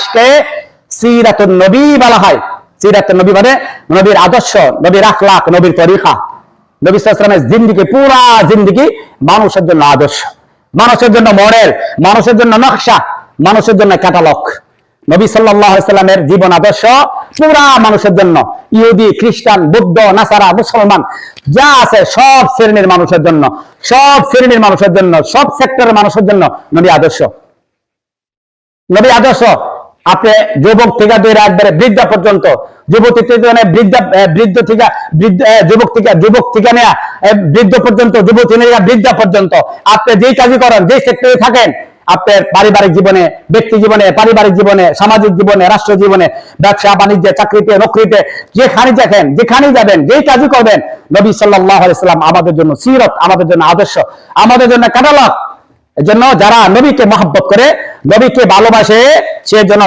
মাসকে সিরাতুন নবী বলা হয়। সিরাতুন নবী মানে নবীর আদর্শ, নবীর আখলাক, নবীর তরিকা। নবী সাল্লাল্লাহু আলাইহি ওয়াসাল্লামের জিন্দেগি, পুরা জিন্দেগি মানুষের জন্য আদর্শ, মানুষের জন্য মডেল, মানুষের জন্য নকশা, মানুষের জন্য ক্যাটালগ। নবী সাল্লাল্লাহু আলাইহি ওয়াসাল্লামের জীবন আদর্শ পুরা মানুষের জন্য, ইহুদি, খ্রিস্টান, বৌদ্ধ, নাসারা, মুসলমান যা আছে সব শ্রেণীর মানুষের জন্য, সব শ্রেণীর মানুষের জন্য, সব সেক্টরের মানুষের জন্য নবী আদর্শ। নবী আদর্শ আপনি যুবক থেকে ধরে একবারে বৃদ্ধা পর্যন্ত, যুবতী থেকে বৃদ্ধ থেকে যুবক থেকে নেয়া বৃদ্ধ পর্যন্ত, যুবতী নেয়া বৃদ্ধা পর্যন্ত, আপনি যেই কাজই করেন, যেই সেক্টরে থাকেন, আপনার পারিবারিক জীবনে, ব্যক্তি জীবনে, পারিবারিক জীবনে, সামাজিক জীবনে, রাষ্ট্র জীবনে, ব্যবসা বাণিজ্যে, চাকরিতে, নকরিতে, যেখানে দেখেন, যেখানেই যাবেন, যেই কাজই করবেন, নবী সাল্লাল্লাহু আলাইহি ওয়াসাল্লাম আমাদের জন্য সিরত, আমাদের জন্য আদর্শ, আমাদের জন্য ক্যাটালগ। এজন্য যারা নবীকে মহব্বত করে, নবীকে ভালোবাসে, সে যেন